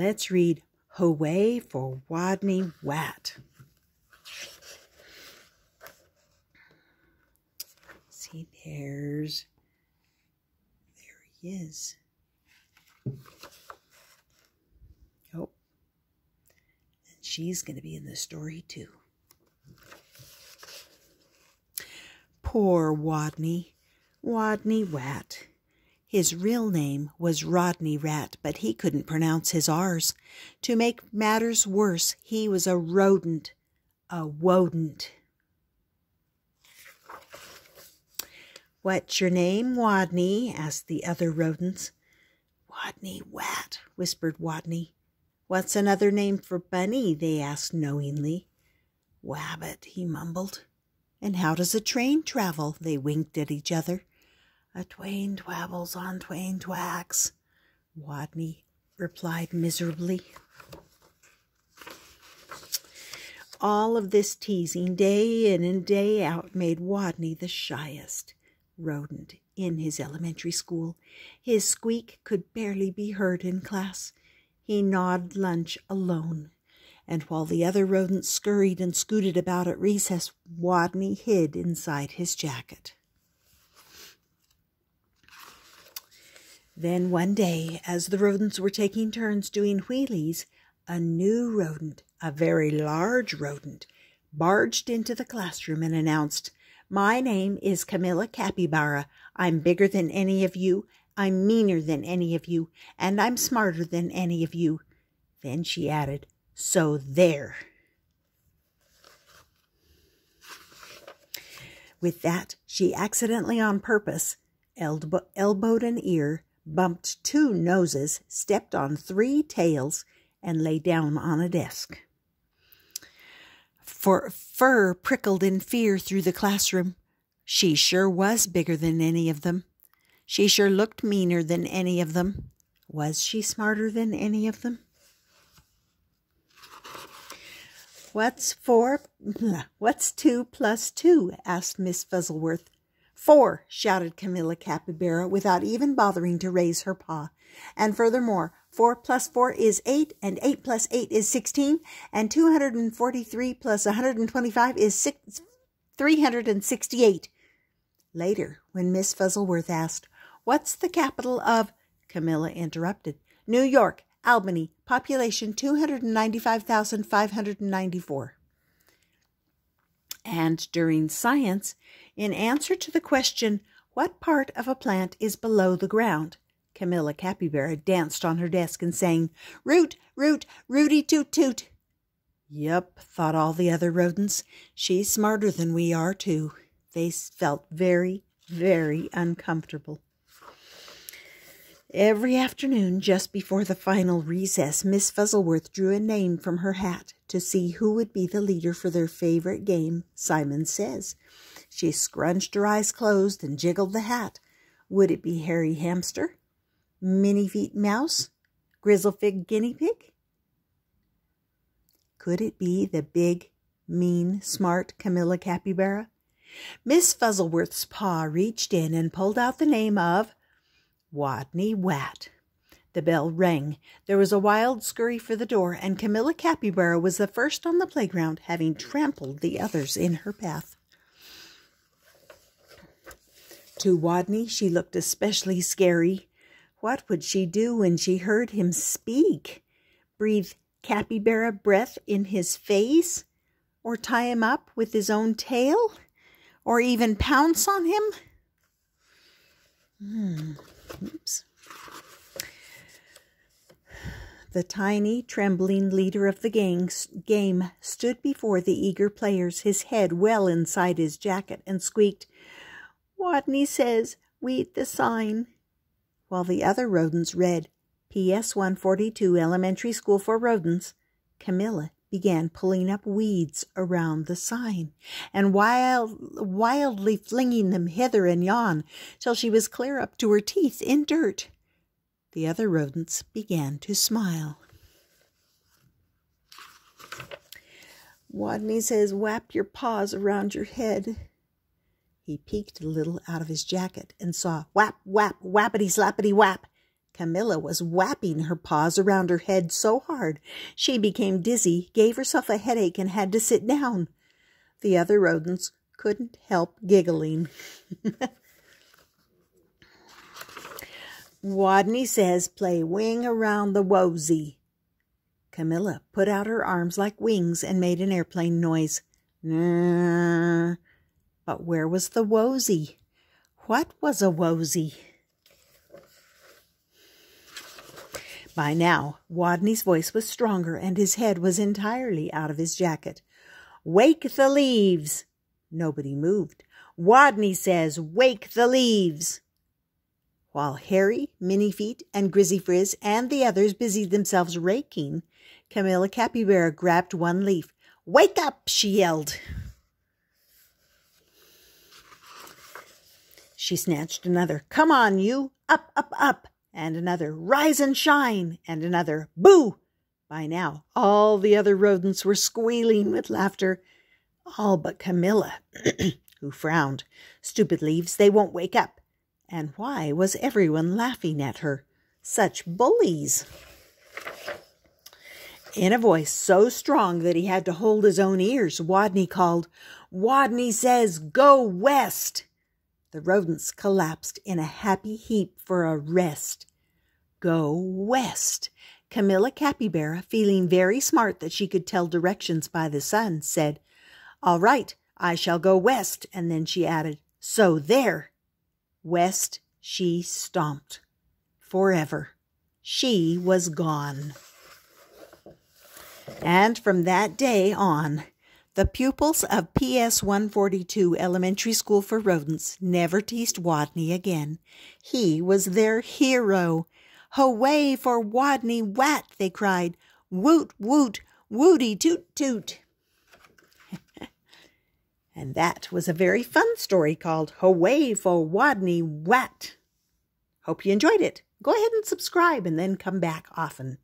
Let's read Hooray for Wodney Wat. See, there he is. Oh, and she's going to be in the story too. Poor Wodney Wat. His real name was Wodney Rat, but he couldn't pronounce his R's. To make matters worse, he was a rodent, a wodent. "What's your name, Wodney?" asked the other rodents. "Wodney Wat," whispered Wodney. "What's another name for bunny?" they asked knowingly. "Wabbit," he mumbled. "And how does a train travel?" They winked at each other. "A twain twabbles on twain twacks," Wodney replied miserably. All of this teasing day in and day out made Wodney the shyest rodent in his elementary school. His squeak could barely be heard in class. He gnawed lunch alone, and while the other rodents scurried and scooted about at recess, Wodney hid inside his jacket. Then one day, as the rodents were taking turns doing wheelies, a new rodent, a very large rodent, barged into the classroom and announced, "My name is Camilla Capybara. I'm bigger than any of you. I'm meaner than any of you. And I'm smarter than any of you." Then she added, "So there." With that, she accidentally on purpose elbowed an ear, bumped 2 noses, stepped on 3 tails, and lay down on a desk. For fur prickled in fear through the classroom. She sure was bigger than any of them. She sure looked meaner than any of them. Was she smarter than any of them? What's 2 plus 2? Asked Miss Fuzzleworth. 4, shouted Camilla Capybara without even bothering to raise her paw. "And furthermore, 4 plus 4 is 8, and 8 plus 8 is 16, and 243 plus 125 is 368. Later, when Miss Fuzzleworth asked, "What's the capital of—" Camilla interrupted. "New York, Albany, population 295,594. And during science, in answer to the question, "What part of a plant is below the ground?" Camilla Capybara danced on her desk and sang, "Root, root, rooty toot toot." Yup, thought all the other rodents. She's smarter than we are, too. They felt very, very uncomfortable. Every afternoon, just before the final recess, Miss Fuzzleworth drew a name from her hat to see who would be the leader for their favorite game, Simon Says. She scrunched her eyes closed and jiggled the hat. Would it be Hairy Hamster? Minnie Feet Mouse? Grizzlefig Guinea Pig? Could it be the big, mean, smart Camilla Capybara? Miss Fuzzleworth's paw reached in and pulled out the name of Wodney Wat. The bell rang. There was a wild scurry for the door, and Camilla Capybara was the first on the playground, having trampled the others in her path. To Wodney, she looked especially scary. What would she do when she heard him speak? Breathe capybara breath in his face? Or tie him up with his own tail? Or even pounce on him? Oops. The tiny, trembling leader of the game stood before the eager players, his head well inside his jacket, and squeaked, "Wodney says, read the sign," while the other rodents read, "P.S. 142 Elementary School for Rodents." Camilla began pulling up weeds around the sign and wildly flinging them hither and yon till she was clear up to her teeth in dirt. The other rodents began to smile. Wodney says, "Wrap your paws around your head." He peeked a little out of his jacket and saw whap, whap, whappity, slappity, whap. Camilla was whapping her paws around her head so hard she became dizzy, gave herself a headache, and had to sit down. The other rodents couldn't help giggling. Wodney says, play wing around the wosy. Camilla put out her arms like wings and made an airplane noise. But where was the wosy? What was a wosy? By now, Wodney's voice was stronger and his head was entirely out of his jacket. Wake the leaves! Nobody moved. Wodney says, wake the leaves! While Harry, Minniefeet, and Grizzy Frizz and the others busied themselves raking, Camilla Capybara grabbed one leaf. Wake up! She yelled. She snatched another. Come on, you! Up, up, up! And another, rise and shine, and another, boo! By now, all the other rodents were squealing with laughter, all but Camilla, who frowned. Stupid leaves, they won't wake up. And why was everyone laughing at her? Such bullies! In a voice so strong that he had to hold his own ears, Wodney called, Wodney says, go west! The rodents collapsed in a happy heap for a rest. Go west. Camilla Capybara, feeling very smart that she could tell directions by the sun, said, all right, I shall go west. And then she added, so there. West she stomped. Forever. She was gone. And from that day on, the pupils of PS 142 Elementary School for Rodents never teased Wodney again. He was their hero. Hooray for Wodney Wat, they cried. Woot, woot, wooty, toot, toot. And that was a very fun story called Hooray for Wodney Wat. Hope you enjoyed it. Go ahead and subscribe and then come back often.